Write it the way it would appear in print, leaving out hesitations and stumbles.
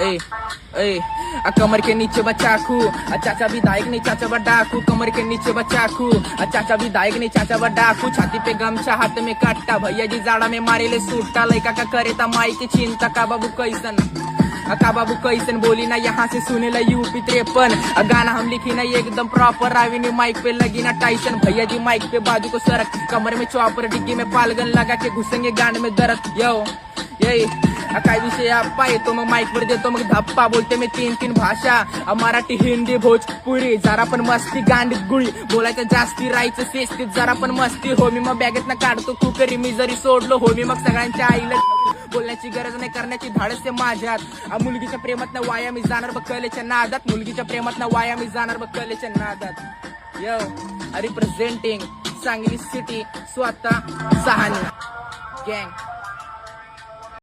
ए ए कमर के नीचे बचाकू चाचा विधायक नहीं चाचा बडाकू कमर के नीचे बचाकू चाचा विधायक नहीं चाचा बडाकू छाती पे गमछा हाथ में काटा भैया जी जाड़ा में मारे ले सूटा लड़का का करे ता माई की चिंता का बाबू कैसन बोली ना यहाँ से सुने ला यूपी 53 गाना हम लिखी ना एकदम प्रॉपर राविनी माइक पे लगी ना टाइसन भैया जी माइक पे बाजू को सरक कमर में चौपर डिग्गी में पालगन लगा के घुसेंगे गांड में दर्द यो यही काय विषय आप येतो मग माईक वर देतो मग धप्पा बोलते मी 3 भाषा मराठी हिंदी भोजपुरी जरा पण मस्ती गांडीत गुळी बोलायचं जास्ती राहायचं शिस्तीत जरा पण मस्ती हो मी मग बॅगेत ना काढतो कुकरी मी जरी सोडलो हो मी मग सगळ्यांच्या आईला बोलण्याची गरज नाही करण्याची धाडस आहे माझ्यात मुलगीच्या प्रेमात ना वाया मी जाणार बघ कलेच्या नादात मुलगीच्या प्रेमात ना वाया मी जाणार बघ कलेच्या नादात यो रिप्रेझेंटिंग सांगली सिटी स्वतः सहानी गँग